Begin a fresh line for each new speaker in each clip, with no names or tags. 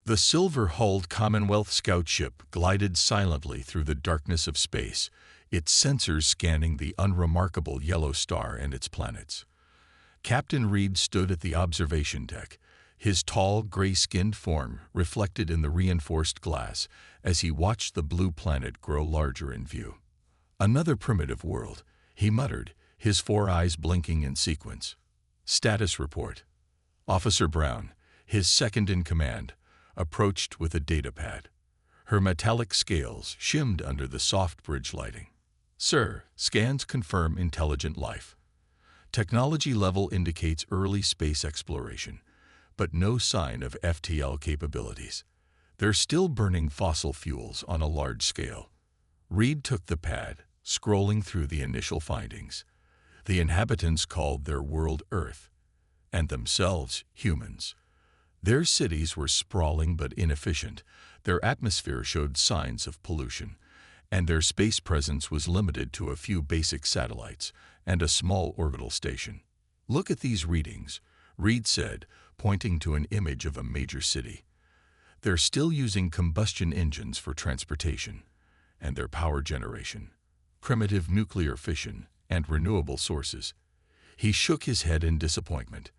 The silver-hulled Commonwealth scout ship glided silently through the darkness of space, its sensors scanning the unremarkable yellow star and its planets. Captain Reed stood at the observation deck, his tall, gray-skinned form reflected in the reinforced glass as he watched the blue planet grow larger in view. "Another primitive world," he muttered, his four eyes blinking in sequence. "Status report." Officer Brown, his second-in-command, approached with a datapad. Her metallic scales shimmed under the soft bridge lighting. "Sir, scans confirm intelligent life. Technology level indicates early space exploration, but no sign of FTL capabilities. They're still burning fossil fuels on a large scale." Reed took the pad, scrolling through the initial findings. The inhabitants called their world Earth, and themselves humans. Their cities were sprawling but inefficient, their atmosphere showed signs of pollution, and their space presence was limited to a few basic satellites and a small orbital station. "Look at these readings," Reed said, pointing to an image of a major city. "They're still using combustion engines for transportation, and their power generation, primitive nuclear fission, and renewable sources." He shook his head in disappointment.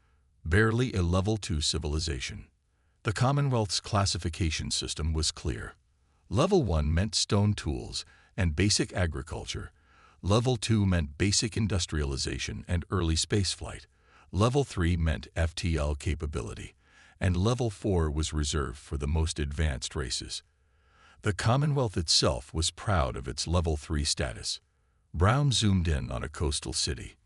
Barely a Level 2 civilization. The Commonwealth's classification system was clear. Level 1 meant stone tools and basic agriculture. Level 2 meant basic industrialization and early spaceflight. Level 3 meant FTL capability, and Level 4 was reserved for the most advanced races. The Commonwealth itself was proud of its Level 3 status. Brown zoomed in on a coastal city.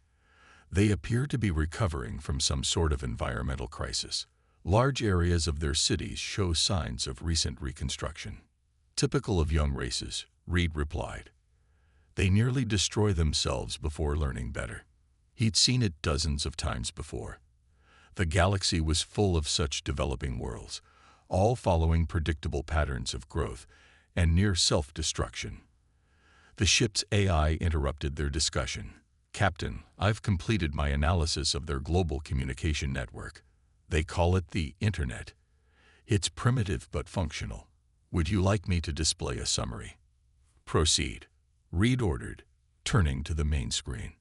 They appear to be recovering from some sort of environmental crisis. Large areas of their cities show signs of recent reconstruction. "Typical of young races," Reed replied. "They nearly destroy themselves before learning better." He'd seen it dozens of times before. The galaxy was full of such developing worlds, all following predictable patterns of growth and near self-destruction. The ship's AI interrupted their discussion. "Captain, I've completed my analysis of their global communication network. They call it the Internet. It's primitive but functional. Would you like me to display a summary?" "Proceed," Reed ordered, turning to the main screen.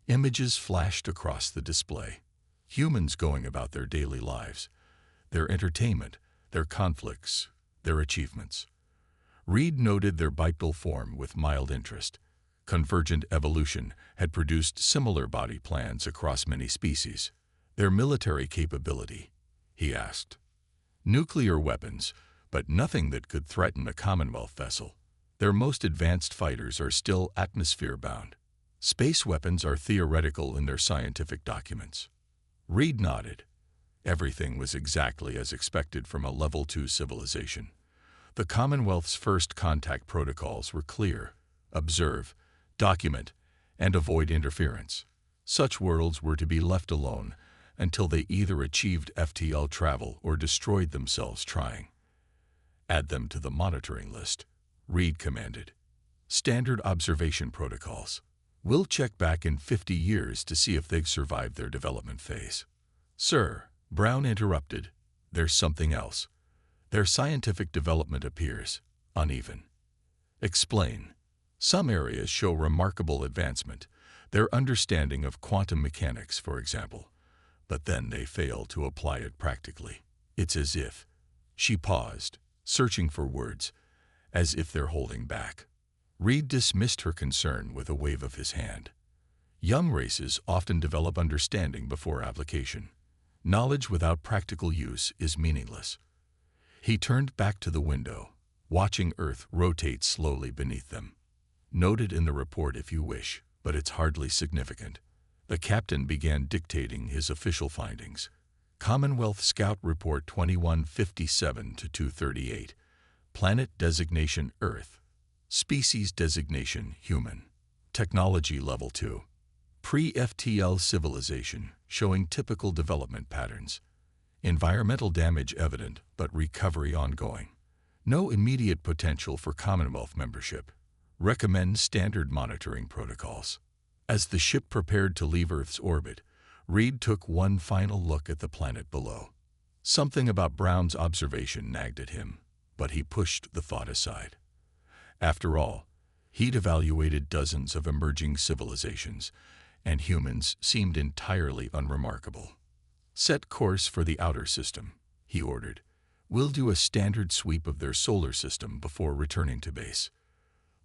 Images flashed across the display. Humans going about their daily lives, their entertainment, their conflicts, their achievements. Reed noted their bipedal form with mild interest. Convergent evolution had produced similar body plans across many species. "Their military capability?" he asked. "Nuclear weapons, but nothing that could threaten a Commonwealth vessel. Their most advanced fighters are still atmosphere-bound. Space weapons are theoretical in their scientific documents." Reed nodded. Everything was exactly as expected from a Level 2 civilization. The Commonwealth's first contact protocols were clear: observe, document, and avoid interference. Such worlds were to be left alone until they either achieved FTL travel or destroyed themselves trying. "Add them to the monitoring list," Reed commanded. "Standard observation protocols. We'll check back in 50 years to see if they've survived their development phase." "Sir," Brown interrupted, "there's something else. Their scientific development appears uneven." "Explain." "Some areas show remarkable advancement, their understanding of quantum mechanics, for example, but then they fail to apply it practically. It's as if—" She paused, searching for words, "as if they're holding back." Reed dismissed her concern with a wave of his hand. Young races often develop understanding before application. Knowledge without practical use is meaningless. He turned back to the window, watching Earth rotate slowly beneath them. "Noted in the report if you wish, but it's hardly significant." The captain began dictating his official findings. Commonwealth Scout Report 2157-238. Planet designation Earth. Species designation Human. Technology Level 2. Pre-FTL civilization showing typical development patterns. Environmental damage evident, but recovery ongoing. No immediate potential for Commonwealth membership. Recommend standard monitoring protocols. As the ship prepared to leave Earth's orbit, Reed took one final look at the planet below. Something about Brown's observation nagged at him, but he pushed the thought aside. After all, he'd evaluated dozens of emerging civilizations, and humans seemed entirely unremarkable. "Set course for the outer system," he ordered. "We'll do a standard sweep of their solar system before returning to base."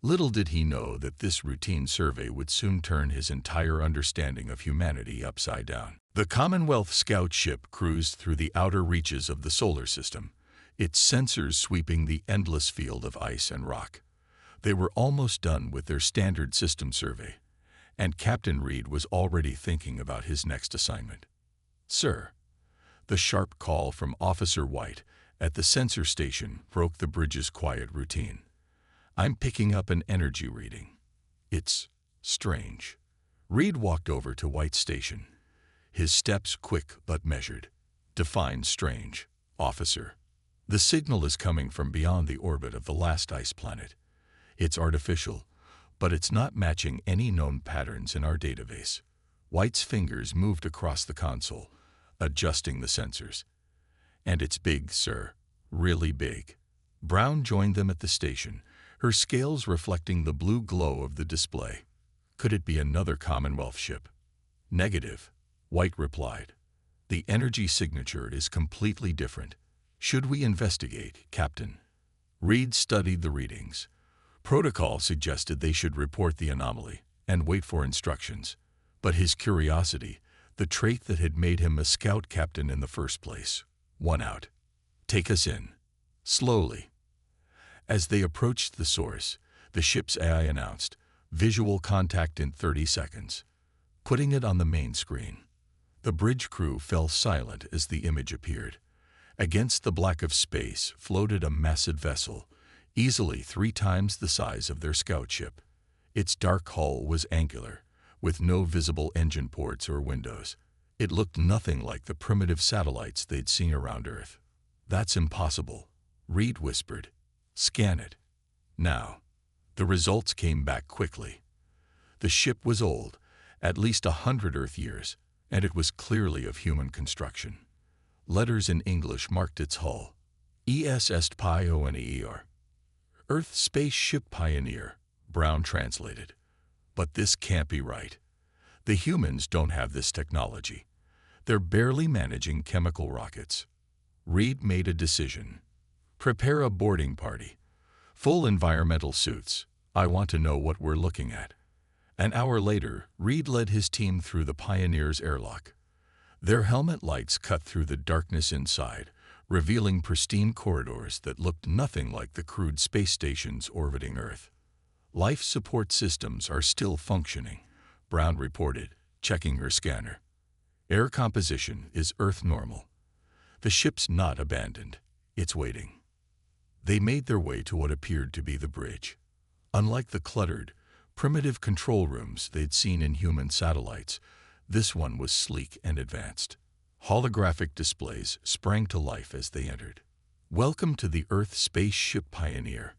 Little did he know that this routine survey would soon turn his entire understanding of humanity upside down. The Commonwealth scout ship cruised through the outer reaches of the solar system, its sensors sweeping the endless field of ice and rock. They were almost done with their standard system survey, and Captain Reed was already thinking about his next assignment. "Sir," the sharp call from Officer White at the sensor station broke the bridge's quiet routine. "I'm picking up an energy reading. It's strange." Reed walked over to White's station, his steps quick but measured. "Define strange, officer." "The signal is coming from beyond the orbit of the last ice planet. It's artificial, but it's not matching any known patterns in our database." White's fingers moved across the console, adjusting the sensors. "And it's big, sir. Really big." Brown joined them at the station, her scales reflecting the blue glow of the display. "Could it be another Commonwealth ship?" "Negative," White replied. "The energy signature is completely different. Should we investigate, Captain?" Reed studied the readings. Protocol suggested they should report the anomaly and wait for instructions. But his curiosity, the trait that had made him a scout captain in the first place, won out. "Take us in." Slowly. As they approached the source, the ship's AI announced, "Visual contact in 30 seconds." Putting it on the main screen, the bridge crew fell silent as the image appeared. Against the black of space floated a massive vessel, easily 3 times the size of their scout ship. Its dark hull was angular, with no visible engine ports or windows. It looked nothing like the primitive satellites they'd seen around Earth. "That's impossible," Reed whispered. "Scan it." Now. The results came back quickly. The ship was old, at least 100 Earth years, and it was clearly of human construction. Letters in English marked its hull. "ES Est Pioneer." "Earth Spaceship Pioneer," Brown translated. "But this can't be right. The humans don't have this technology. They're barely managing chemical rockets." Reed made a decision. "Prepare a boarding party. Full environmental suits. I want to know what we're looking at." An hour later, Reed led his team through the Pioneer's airlock. Their helmet lights cut through the darkness inside, revealing pristine corridors that looked nothing like the crude space stations orbiting Earth. "Life support systems are still functioning," Brown reported, checking her scanner. "Air composition is Earth normal. The ship's not abandoned. It's waiting." They made their way to what appeared to be the bridge. Unlike the cluttered, primitive control rooms they'd seen in human satellites, this one was sleek and advanced. Holographic displays sprang to life as they entered. "Welcome to the Earth Spaceship Pioneer."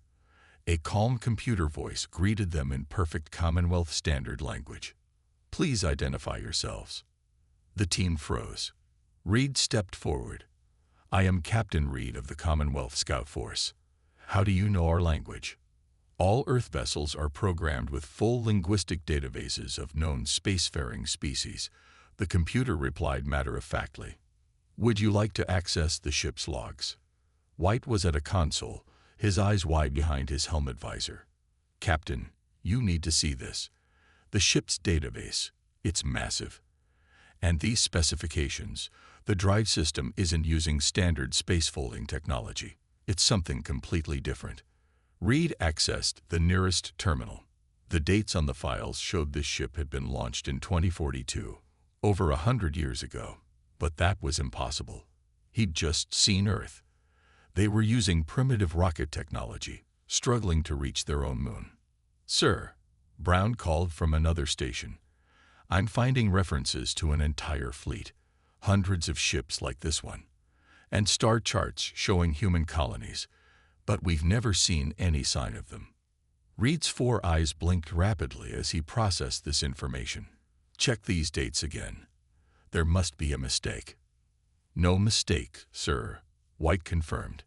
A calm computer voice greeted them in perfect Commonwealth standard language. "Please identify yourselves." The team froze. Reed stepped forward. "I am Captain Reed of the Commonwealth Scout Force. How do you know our language?" "All Earth vessels are programmed with full linguistic databases of known spacefaring species," the computer replied matter-of-factly. "Would you like to access the ship's logs?" White was at a console, his eyes wide behind his helmet visor. "Captain, you need to see this. The ship's database, it's massive. And these specifications, the drive system isn't using standard space-folding technology. It's something completely different." Reed accessed the nearest terminal. The dates on the files showed this ship had been launched in 2042, over 100 years ago. But that was impossible. He'd just seen Earth. They were using primitive rocket technology, struggling to reach their own moon. "Sir," Brown called from another station, "I'm finding references to an entire fleet, hundreds of ships like this one, and star charts showing human colonies, but we've never seen any sign of them." Reed's 4 eyes blinked rapidly as he processed this information. "Check these dates again. There must be a mistake." No mistake, sir, White confirmed.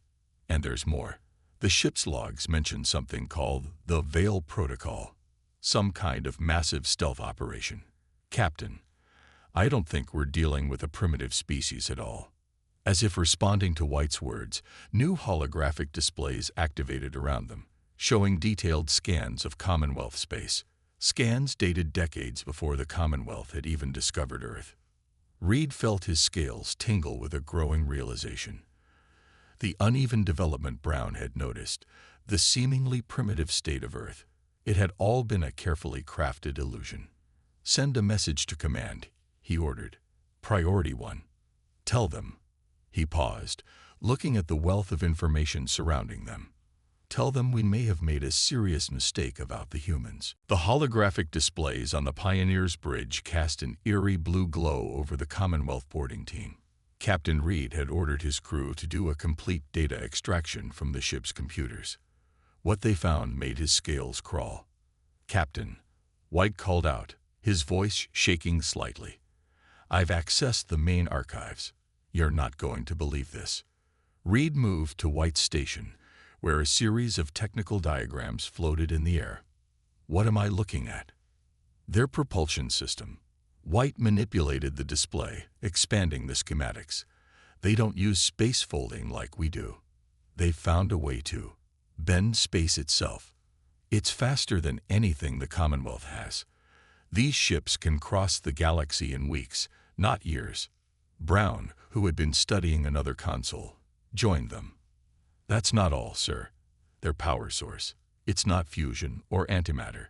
And there's more. The ship's logs mention something called the Veil Protocol, some kind of massive stealth operation. Captain, I don't think we're dealing with a primitive species at all. As if responding to White's words, new holographic displays activated around them, showing detailed scans of Commonwealth space. Scans dated decades before the Commonwealth had even discovered Earth. Reed felt his scales tingle with a growing realization. The uneven development Brown had noticed, the seemingly primitive state of Earth, it had all been a carefully crafted illusion. Send a message to command, he ordered. Priority 1. Tell them. He paused, looking at the wealth of information surrounding them. Tell them we may have made a serious mistake about the humans. The holographic displays on the Pioneer's Bridge cast an eerie blue glow over the Commonwealth boarding team. Captain Reed had ordered his crew to do a complete data extraction from the ship's computers. What they found made his scales crawl. Captain, White called out, his voice shaking slightly. I've accessed the main archives. You're not going to believe this. Reed moved to White's station, where a series of technical diagrams floated in the air. What am I looking at? Their propulsion system. White manipulated the display, expanding the schematics. They don't use space folding like we do. They've found a way to bend space itself. It's faster than anything the Commonwealth has. These ships can cross the galaxy in weeks, not years. Brown, who had been studying another console, joined them. That's not all, sir. Their power source. It's not fusion or antimatter.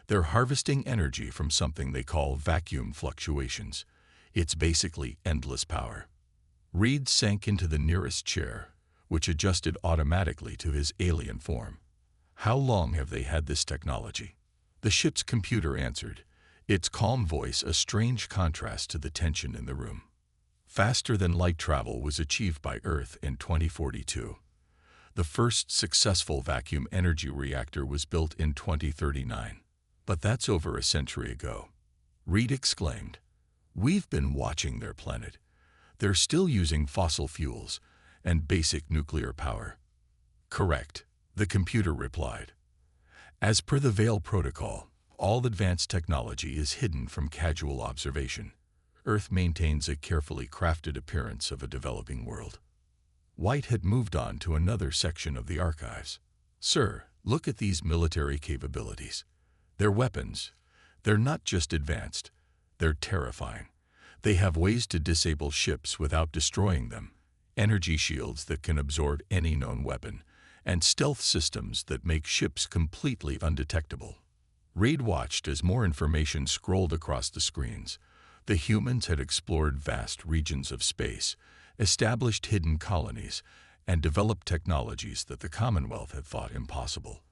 They're harvesting energy from something they call vacuum fluctuations. It's basically endless power. Reed sank into the nearest chair, which adjusted automatically to his alien form. How long have they had this technology? The ship's computer answered, its calm voice a strange contrast to the tension in the room. Faster than light travel was achieved by Earth in 2042. The first successful vacuum energy reactor was built in 2039. But that's over a century ago. Reed exclaimed, We've been watching their planet. They're still using fossil fuels and basic nuclear power. Correct, the computer replied. As per the Veil Protocol, all advanced technology is hidden from casual observation. Earth maintains a carefully crafted appearance of a developing world. White had moved on to another section of the archives. Sir, look at these military capabilities. Their weapons, they're not just advanced, they're terrifying. They have ways to disable ships without destroying them, energy shields that can absorb any known weapon, and stealth systems that make ships completely undetectable. Reed watched as more information scrolled across the screens. The humans had explored vast regions of space, established hidden colonies, and developed technologies that the Commonwealth had thought impossible.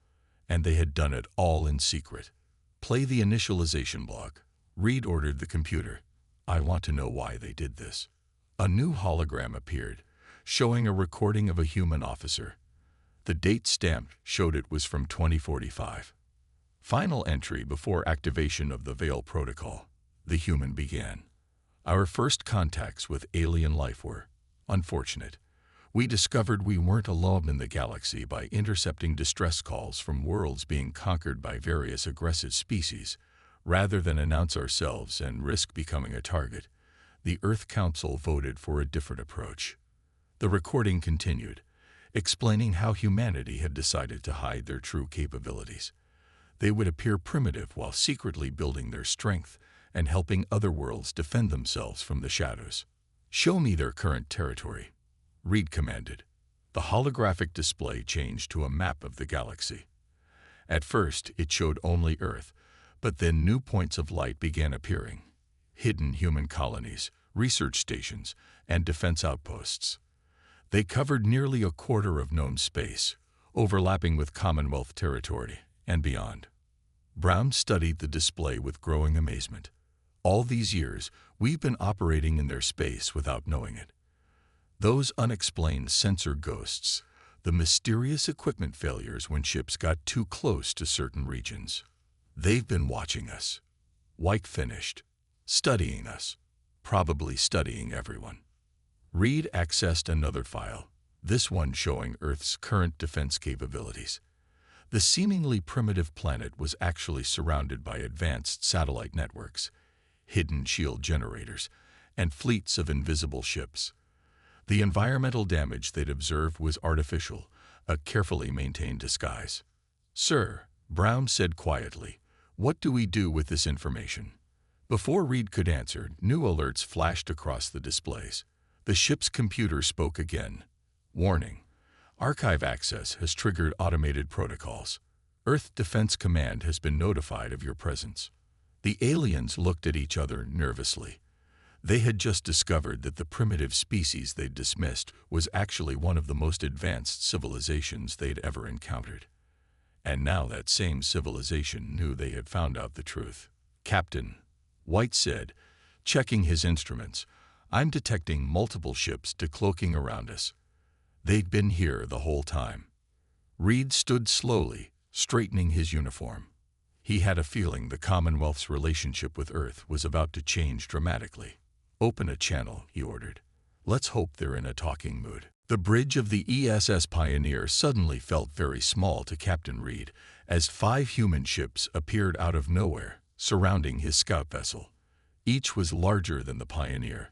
And they had done it all in secret. Play the initialization block. Reed ordered the computer. I want to know why they did this. A new hologram appeared, showing a recording of a human officer. The date stamped showed it was from 2045. Final entry before activation of the Veil Protocol. The human began. Our first contacts with alien life were unfortunate. We discovered we weren't alone in the galaxy by intercepting distress calls from worlds being conquered by various aggressive species. Rather than announce ourselves and risk becoming a target, the Earth Council voted for a different approach. The recording continued, explaining how humanity had decided to hide their true capabilities. They would appear primitive while secretly building their strength and helping other worlds defend themselves from the shadows. Show me their current territory, Reed commanded. The holographic display changed to a map of the galaxy. At first, it showed only Earth, but then new points of light began appearing. Hidden human colonies, research stations, and defense outposts. They covered nearly a quarter of known space, overlapping with Commonwealth territory and beyond. Brown studied the display with growing amazement. All these years, we've been operating in their space without knowing it. Those unexplained sensor ghosts, the mysterious equipment failures when ships got too close to certain regions. They've been watching us. White finished. Studying us. Probably studying everyone. Reed accessed another file, this one showing Earth's current defense capabilities. The seemingly primitive planet was actually surrounded by advanced satellite networks, hidden shield generators, and fleets of invisible ships. The environmental damage they'd observed was artificial, a carefully maintained disguise. "Sir," Brown said quietly, "what do we do with this information?" Before Reed could answer, new alerts flashed across the displays. The ship's computer spoke again. "Warning. Archive access has triggered automated protocols. Earth Defense Command has been notified of your presence." The aliens looked at each other nervously. They had just discovered that the primitive species they'd dismissed was actually one of the most advanced civilizations they'd ever encountered. And now that same civilization knew they had found out the truth. "Captain," White said, checking his instruments, "I'm detecting multiple ships decloaking around us. They'd been here the whole time." Reed stood slowly, straightening his uniform. He had a feeling the Commonwealth's relationship with Earth was about to change dramatically. "Open a channel," he ordered. "Let's hope they're in a talking mood." The bridge of the ESS Pioneer suddenly felt very small to Captain Reed as 5 human ships appeared out of nowhere, surrounding his scout vessel. Each was larger than the Pioneer,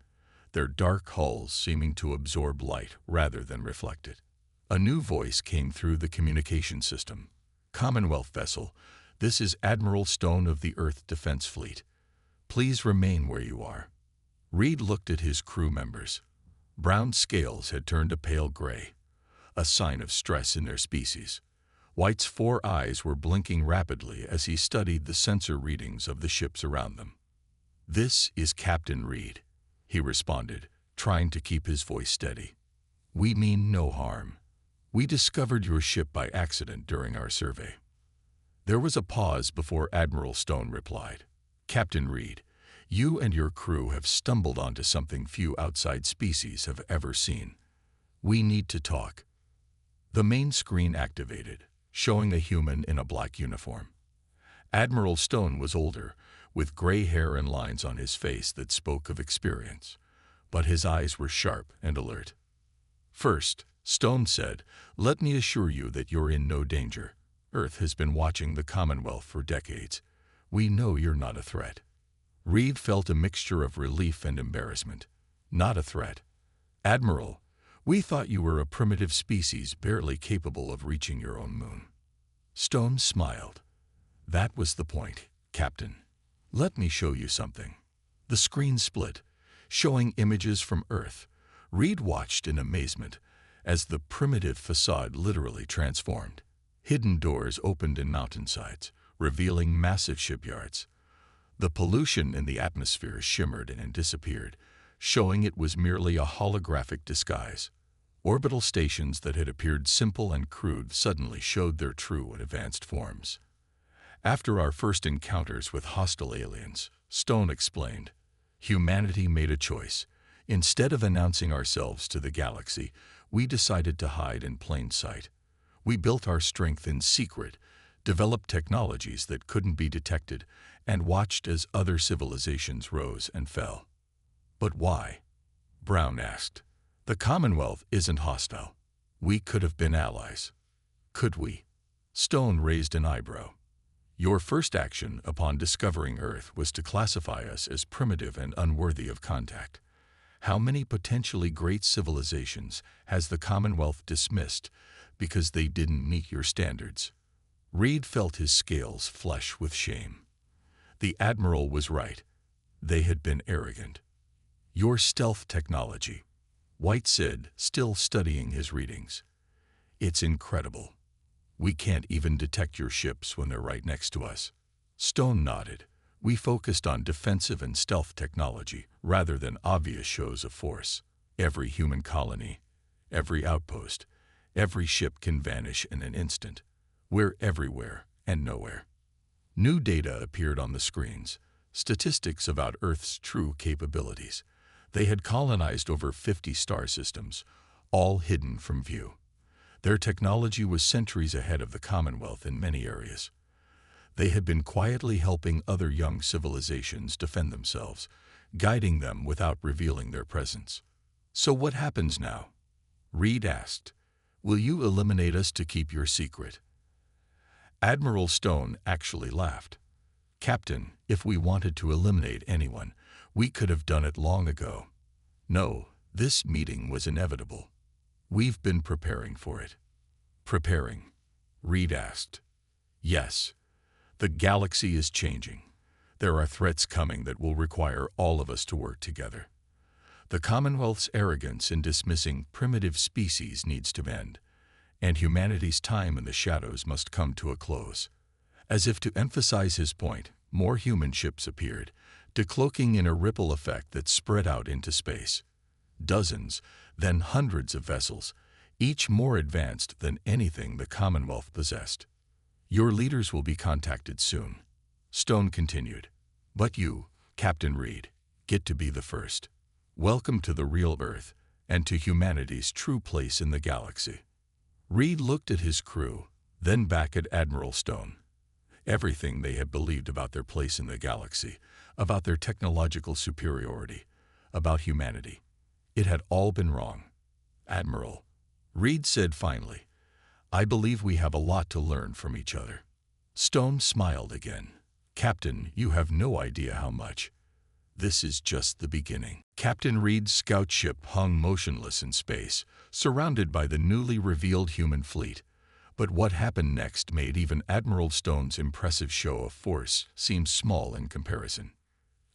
their dark hulls seeming to absorb light rather than reflect it. A new voice came through the communication system. "Commonwealth vessel, this is Admiral Stone of the Earth Defense Fleet. Please remain where you are." Reed looked at his crew members. Brown's scales had turned a pale gray, a sign of stress in their species. White's 4 eyes were blinking rapidly as he studied the sensor readings of the ships around them. "This is Captain Reed," he responded, trying to keep his voice steady. "We mean no harm. We discovered your ship by accident during our survey." There was a pause before Admiral Stone replied. "Captain Reed, you and your crew have stumbled onto something few outside species have ever seen. We need to talk." The main screen activated, showing a human in a black uniform. Admiral Stone was older, with gray hair and lines on his face that spoke of experience, but his eyes were sharp and alert. "First," Stone said, "let me assure you that you're in no danger. Earth has been watching the Commonwealth for decades. We know you're not a threat." Reed felt a mixture of relief and embarrassment. "Not a threat? Admiral, we thought you were a primitive species barely capable of reaching your own moon." Stone smiled. "That was the point, Captain. Let me show you something." The screen split, showing images from Earth. Reed watched in amazement as the primitive facade literally transformed. Hidden doors opened in mountainsides, revealing massive shipyards. The pollution in the atmosphere shimmered and disappeared, showing it was merely a holographic disguise. Orbital stations that had appeared simple and crude suddenly showed their true and advanced forms. "After our first encounters with hostile aliens," Stone explained, "humanity made a choice. Instead of announcing ourselves to the galaxy, we decided to hide in plain sight. We built our strength in secret, developed technologies that couldn't be detected, and watched as other civilizations rose and fell." "But why?" Brown asked. "The Commonwealth isn't hostile. We could have been allies." "Could we?" Stone raised an eyebrow. "Your first action upon discovering Earth was to classify us as primitive and unworthy of contact. How many potentially great civilizations has the Commonwealth dismissed because they didn't meet your standards?" Reed felt his scales flush with shame. The Admiral was right. They had been arrogant. "Your stealth technology," White said, still studying his readings. "It's incredible. We can't even detect your ships when they're right next to us." Stone nodded. "We focused on defensive and stealth technology rather than obvious shows of force. Every human colony, every outpost, every ship can vanish in an instant. We're everywhere and nowhere." New data appeared on the screens, statistics about Earth's true capabilities. They had colonized over 50 star systems, all hidden from view. Their technology was centuries ahead of the Commonwealth in many areas. They had been quietly helping other young civilizations defend themselves, guiding them without revealing their presence. "So what happens now?" Reed asked. "Will you eliminate us to keep your secret?" Admiral Stone actually laughed. "Captain, if we wanted to eliminate anyone, we could have done it long ago. No, this meeting was inevitable. We've been preparing for it." "Preparing?" Reed asked. "Yes. The galaxy is changing. There are threats coming that will require all of us to work together. The Commonwealth's arrogance in dismissing primitive species needs to end, and humanity's time in the shadows must come to a close." As if to emphasize his point, more human ships appeared, decloaking in a ripple effect that spread out into space. Dozens, then hundreds of vessels, each more advanced than anything the Commonwealth possessed. "Your leaders will be contacted soon," Stone continued. "But you, Captain Reed, get to be the first. Welcome to the real Earth, and to humanity's true place in the galaxy." Reed looked at his crew, then back at Admiral Stone. Everything they had believed about their place in the galaxy, about their technological superiority, about humanity, it had all been wrong. "Admiral," Reed said finally, "I believe we have a lot to learn from each other." Stone smiled again. "Captain, you have no idea how much. This is just the beginning." Captain Reed's scout ship hung motionless in space, surrounded by the newly revealed human fleet. But what happened next made even Admiral Stone's impressive show of force seem small in comparison.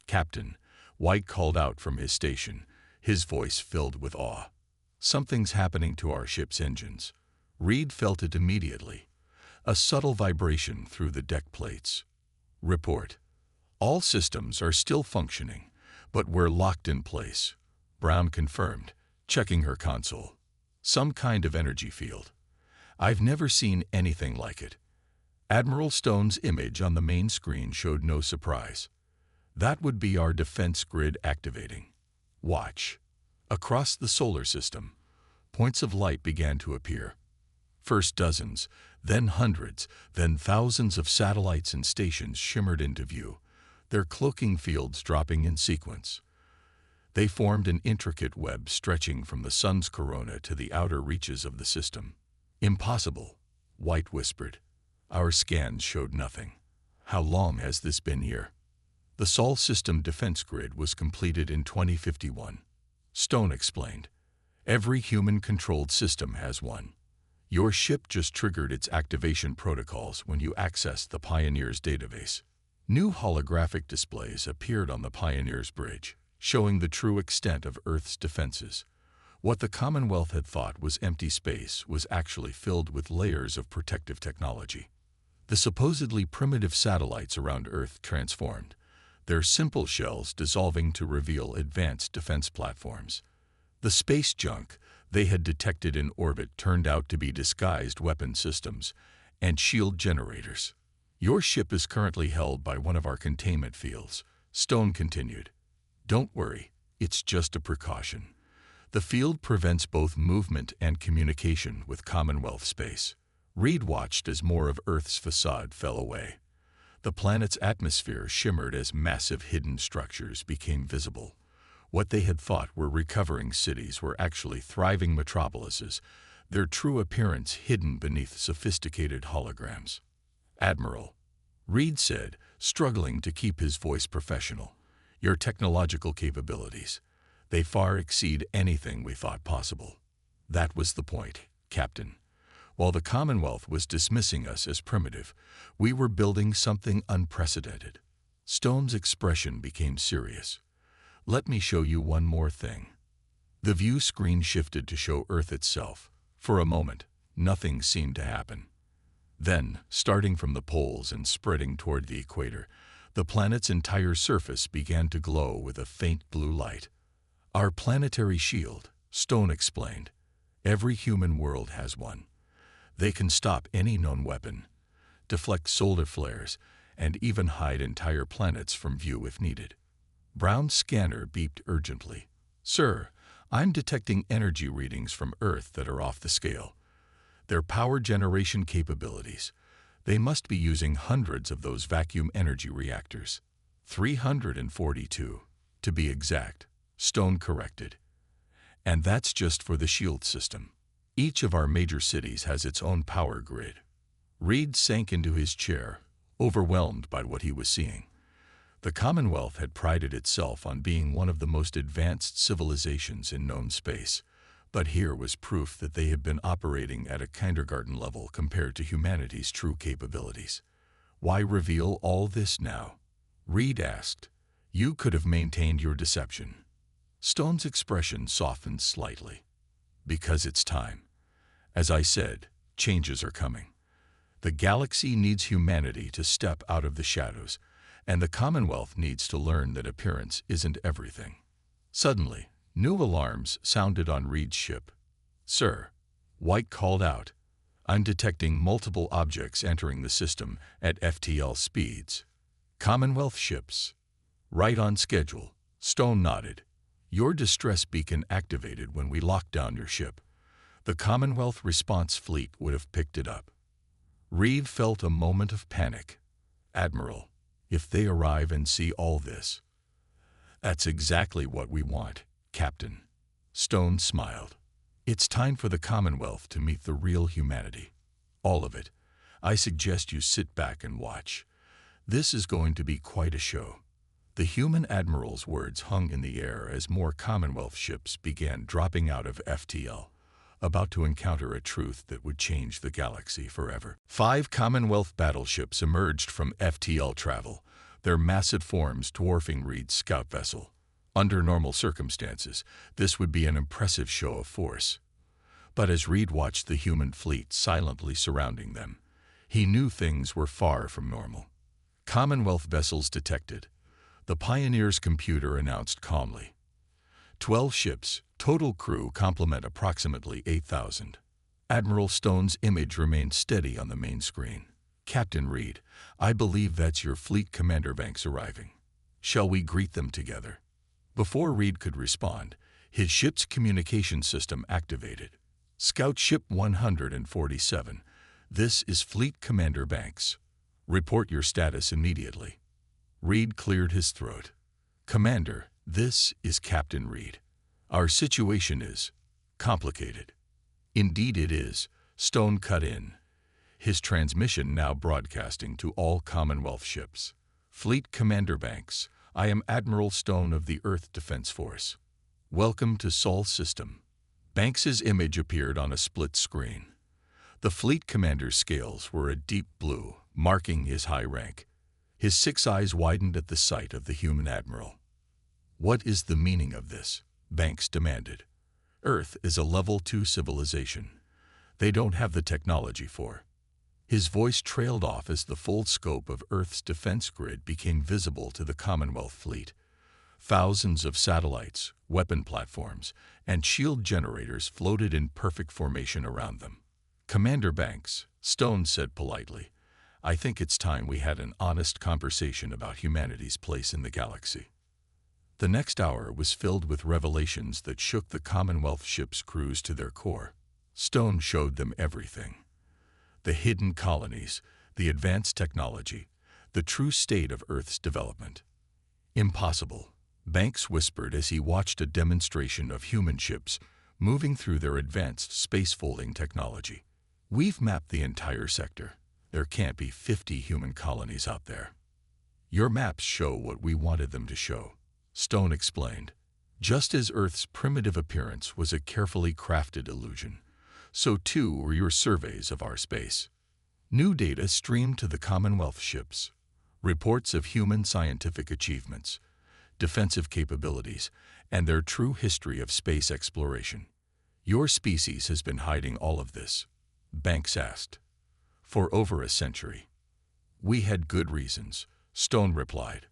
"Captain," White called out from his station, his voice filled with awe. "Something's happening to our ship's engines." Reed felt it immediately, a subtle vibration through the deck plates. "Report. All systems are still functioning, but we're locked in place," Brown confirmed, checking her console. "Some kind of energy field. I've never seen anything like it." Admiral Stone's image on the main screen showed no surprise. "That would be our defense grid activating. Watch." Across the solar system, points of light began to appear. First dozens, then hundreds, then thousands of satellites and stations shimmered into view, their cloaking fields dropping in sequence. They formed an intricate web stretching from the sun's corona to the outer reaches of the system. "Impossible," White whispered. "Our scans showed nothing. How long has this been here?" "The Sol system defense grid was completed in 2051. Stone explained. "Every human-controlled system has one. Your ship just triggered its activation protocols when you accessed the Pioneer's database." New holographic displays appeared on the Pioneer's bridge, showing the true extent of Earth's defenses. What the Commonwealth had thought was empty space was actually filled with layers of protective technology. The supposedly primitive satellites around Earth transformed, their simple shells dissolving to reveal advanced defense platforms. The space junk they had detected in orbit turned out to be disguised weapon systems and shield generators. "Your ship is currently held by one of our containment fields," Stone continued. "Don't worry, it's just a precaution. The field prevents both movement and communication with Commonwealth space." Reed watched as more of Earth's facade fell away. The planet's atmosphere shimmered as massive hidden structures became visible. What they had thought were recovering cities were actually thriving metropolises, their true appearance hidden beneath sophisticated holograms. "Admiral," Reed said, struggling to keep his voice professional, "your technological capabilities, they far exceed anything we thought possible." "That was the point, Captain. While the Commonwealth was dismissing us as primitive, we were building something unprecedented." Stone's expression became serious. "Let me show you one more thing." The view screen shifted to show Earth itself. For a moment, nothing seemed to happen. Then, starting from the poles and spreading toward the equator, the planet's entire surface began to glow with a faint blue light. "Our planetary shield," Stone explained. "Every human world has one. They can stop any known weapon, deflect solar flares, and even hide entire planets from view if needed." Brown's scanner beeped urgently. "Sir, I'm detecting energy readings from Earth that are off the scale. Their power generation capabilities. They must be using hundreds of those vacuum energy reactors. 342, to be exact," Stone corrected. And that's just for the shield system. Each of our major cities has its own power grid. Reed sank into his chair, overwhelmed by what he was seeing. The Commonwealth had prided itself on being one of the most advanced civilizations in known space, but here was proof that they had been operating at a kindergarten level compared to humanity's true capabilities. Why reveal all this now? Reed asked. You could have maintained your deception. Stone's expression softened slightly. Because it's time. As I said, changes are coming. The galaxy needs humanity to step out of the shadows, and the Commonwealth needs to learn that appearance isn't everything. Suddenly, new alarms sounded on Reed's ship. Sir, White called out. I'm detecting multiple objects entering the system at FTL speeds. Commonwealth ships. Right on schedule. Stone nodded. Your distress beacon activated when we locked down your ship. The Commonwealth response fleet would have picked it up. Reed felt a moment of panic. Admiral, if they arrive and see all this. That's exactly what we want, Captain. Stone smiled. It's time for the Commonwealth to meet the real humanity. All of it. I suggest you sit back and watch. This is going to be quite a show. The human admiral's words hung in the air as more Commonwealth ships began dropping out of FTL, about to encounter a truth that would change the galaxy forever. 5 Commonwealth battleships emerged from FTL travel, their massive forms dwarfing Reed's scout vessel. Under normal circumstances, this would be an impressive show of force. But as Reed watched the human fleet silently surrounding them, he knew things were far from normal. Commonwealth vessels detected. The Pioneer's computer announced calmly. 12 ships, total crew complement approximately 8,000. Admiral Stone's image remained steady on the main screen. Captain Reed, I believe that's your fleet commander Banks arriving. Shall we greet them together? Before Reed could respond, his ship's communication system activated. Scout Ship 147, this is Fleet Commander Banks. Report your status immediately. Reed cleared his throat. Commander, this is Captain Reed. Our situation is complicated. Indeed it is, Stone cut in, his transmission now broadcasting to all Commonwealth ships. Fleet Commander Banks, I am Admiral Stone of the Earth Defense Force. Welcome to Sol System. Banks's image appeared on a split screen. The fleet commander's scales were a deep blue, marking his high rank. His 6 eyes widened at the sight of the human admiral. What is the meaning of this? Banks demanded. Earth is a level 2 civilization. They don't have the technology for. His voice trailed off as the full scope of Earth's defense grid became visible to the Commonwealth fleet. Thousands of satellites, weapon platforms, and shield generators floated in perfect formation around them. Commander Banks, Stone said politely, I think it's time we had an honest conversation about humanity's place in the galaxy. The next hour was filled with revelations that shook the Commonwealth ship's crews to their core. Stone showed them everything. The hidden colonies, the advanced technology, the true state of Earth's development. Impossible, Banks whispered as he watched a demonstration of human ships moving through their advanced space-folding technology. We've mapped the entire sector. There can't be 50 human colonies out there. Your maps show what we wanted them to show, Stone explained. Just as Earth's primitive appearance was a carefully crafted illusion, so too were your surveys of our space. New data streamed to the Commonwealth ships, reports of human scientific achievements, defensive capabilities, and their true history of space exploration. Your species has been hiding all of this, Banks asked. For over a century. We had good reasons, Stone replied.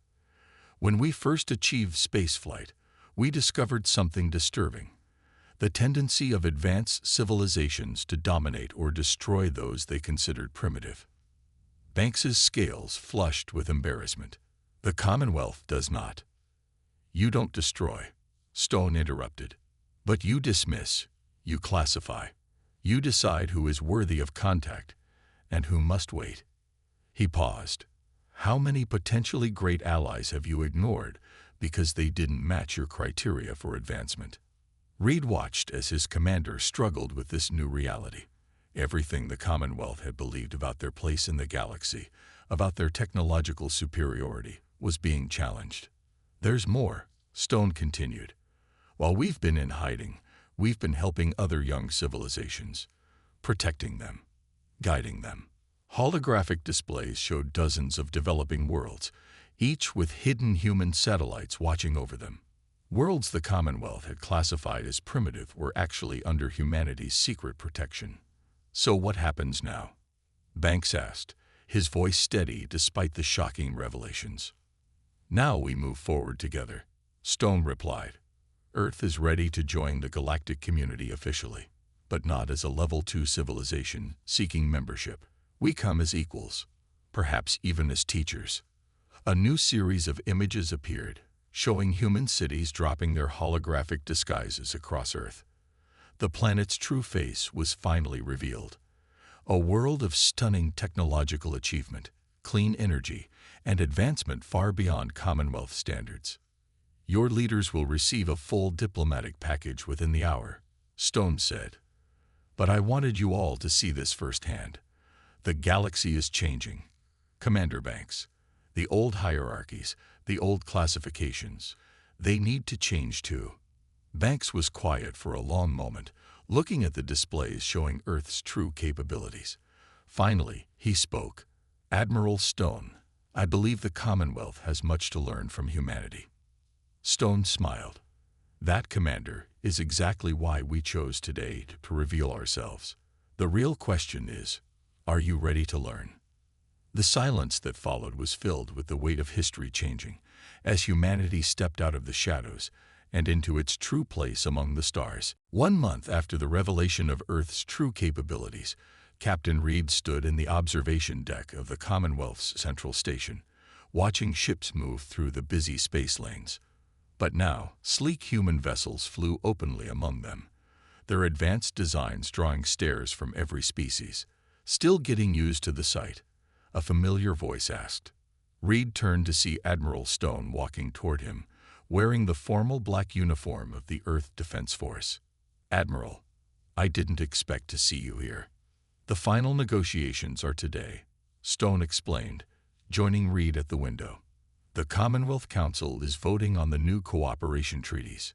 When we first achieved spaceflight, we discovered something disturbing. The tendency of advanced civilizations to dominate or destroy those they considered primitive. Banks's scales flushed with embarrassment. The Commonwealth does not. You don't destroy, Stone interrupted. But you dismiss, you classify. You decide who is worthy of contact and who must wait. He paused. How many potentially great allies have you ignored because they didn't match your criteria for advancement? Reed watched as his commander struggled with this new reality. Everything the Commonwealth had believed about their place in the galaxy, about their technological superiority, was being challenged. "There's more," Stone continued. "While we've been in hiding, we've been helping other young civilizations, protecting them, guiding them." Holographic displays showed dozens of developing worlds, each with hidden human satellites watching over them. Worlds the Commonwealth had classified as primitive were actually under humanity's secret protection. "So what happens now?" Banks asked, his voice steady despite the shocking revelations. "Now we move forward together," Stone replied. "Earth is ready to join the galactic community officially, but not as a Level 2 civilization seeking membership. We come as equals, perhaps even as teachers." A new series of images appeared, showing human cities dropping their holographic disguises across Earth. The planet's true face was finally revealed. A world of stunning technological achievement, clean energy, and advancement far beyond Commonwealth standards. "Your leaders will receive a full diplomatic package within the hour," Stone said. "But I wanted you all to see this firsthand. The galaxy is changing. Commander Banks, the old hierarchies, the old classifications, they need to change too." Banks was quiet for a long moment, looking at the displays showing Earth's true capabilities. Finally, he spoke. "Admiral Stone, I believe the Commonwealth has much to learn from humanity." Stone smiled. "That, Commander, is exactly why we chose today to reveal ourselves. The real question is, are you ready to learn?" The silence that followed was filled with the weight of history changing, as humanity stepped out of the shadows and into its true place among the stars. 1 month after the revelation of Earth's true capabilities, Captain Reed stood in the observation deck of the Commonwealth's Central Station, watching ships move through the busy space lanes. But now, sleek human vessels flew openly among them, their advanced designs drawing stares from every species. "Still getting used to the sight?" a familiar voice asked. Reed turned to see Admiral Stone walking toward him, wearing the formal black uniform of the Earth Defense Force. "Admiral, I didn't expect to see you here." "The final negotiations are today," Stone explained, joining Reed at the window. "The Commonwealth Council is voting on the new cooperation treaties."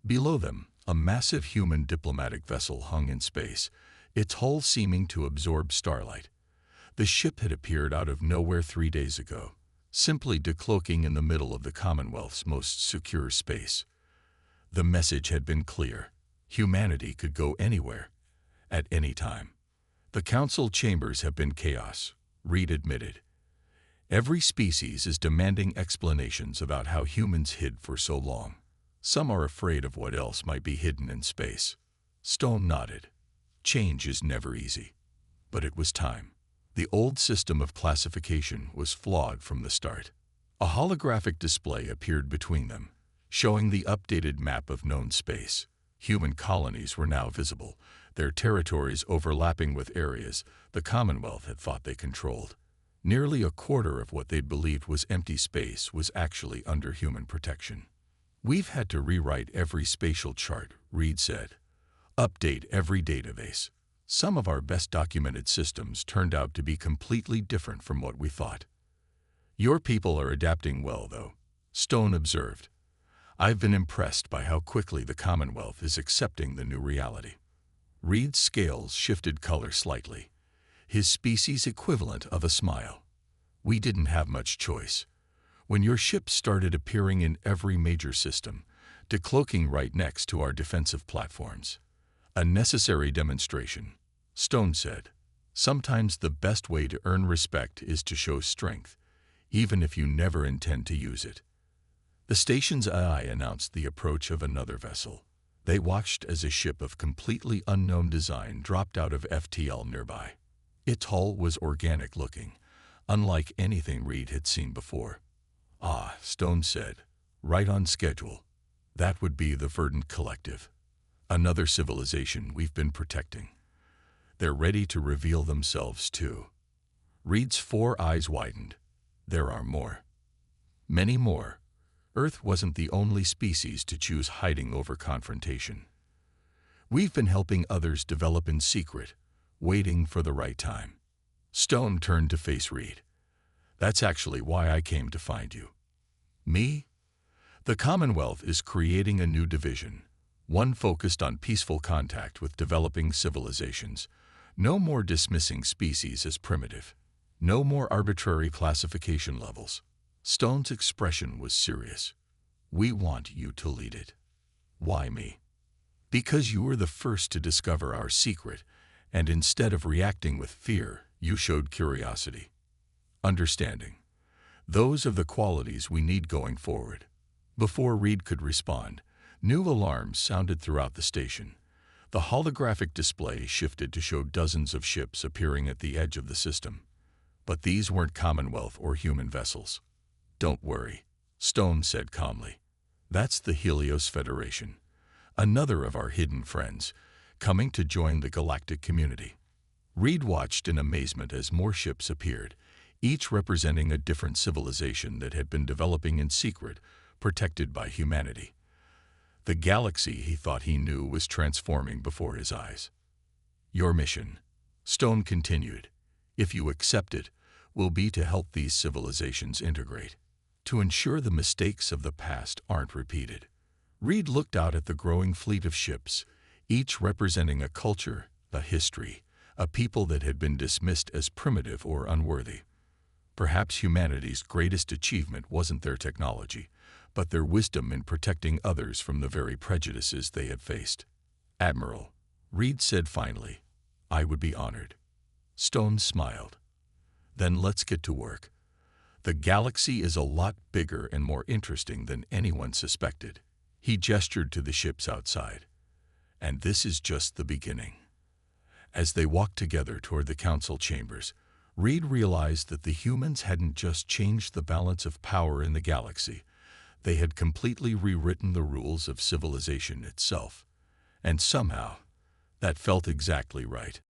Below them, a massive human diplomatic vessel hung in space, its hull seeming to absorb starlight. The ship had appeared out of nowhere 3 days ago, simply decloaking in the middle of the Commonwealth's most secure space. The message had been clear. Humanity could go anywhere, at any time. "The council chambers have been chaos," Reed admitted. "Every species is demanding explanations about how humans hid for so long. Some are afraid of what else might be hidden in space." Stone nodded. Change is never easy. But it was time. The old system of classification was flawed from the start. A holographic display appeared between them, showing the updated map of known space. Human colonies were now visible, their territories overlapping with areas the Commonwealth had thought they controlled. Nearly a quarter of what they'd believed was empty space was actually under human protection. "We've had to rewrite every spatial chart," Reed said. "Update every database. Some of our best documented systems turned out to be completely different from what we thought." "Your people are adapting well, though," Stone observed. "I've been impressed by how quickly the Commonwealth is accepting the new reality." Reed's scales shifted color slightly, his species equivalent of a smile. "We didn't have much choice. When your ships started appearing in every major system, decloaking right next to our defensive platforms. A necessary demonstration," Stone said. "Sometimes the best way to earn respect is to show strength, even if you never intend to use it." The station's AI announced the approach of another vessel. They watched as a ship of completely unknown design dropped out of FTL nearby. Its hull was organic-looking, unlike anything Reed had seen before. "Ah," Stone said, "right on schedule. That would be the Verdant Collective. Another civilization we've been protecting. They're ready to reveal themselves too." Reed's 4 eyes widened. "There are more. Many more." Earth wasn't the only species to choose hiding over confrontation. We've been helping others develop in secret, waiting for the right time. Stone turned to face Reed. That's actually why I came to find you. Me? The Commonwealth is creating a new division, one focused on peaceful contact with developing civilizations. No more dismissing species as primitive. No more arbitrary classification levels. Stone's expression was serious. We want you to lead it. Why me? Because you were the first to discover our secret, and instead of reacting with fear, you showed curiosity. Understanding. Those are the qualities we need going forward. Before Reed could respond, new alarms sounded throughout the station. The holographic display shifted to show dozens of ships appearing at the edge of the system. But these weren't Commonwealth or human vessels. Don't worry, Stone said calmly. That's the Helios Federation, another of our hidden friends, coming to join the galactic community. Reed watched in amazement as more ships appeared, each representing a different civilization that had been developing in secret, protected by humanity. The galaxy he thought he knew was transforming before his eyes. Your mission, Stone continued, if you accept it, will be to help these civilizations integrate, to ensure the mistakes of the past aren't repeated. Reed looked out at the growing fleet of ships, each representing a culture, a history, a people that had been dismissed as primitive or unworthy. Perhaps humanity's greatest achievement wasn't their technology, but their wisdom in protecting others from the very prejudices they had faced. Admiral, Reed said finally, I would be honored. Stone smiled. Then let's get to work. The galaxy is a lot bigger and more interesting than anyone suspected. He gestured to the ships outside. And this is just the beginning. As they walked together toward the council chambers, Reed realized that the humans hadn't just changed the balance of power in the galaxy. They had completely rewritten the rules of civilization itself. And somehow, that felt exactly right.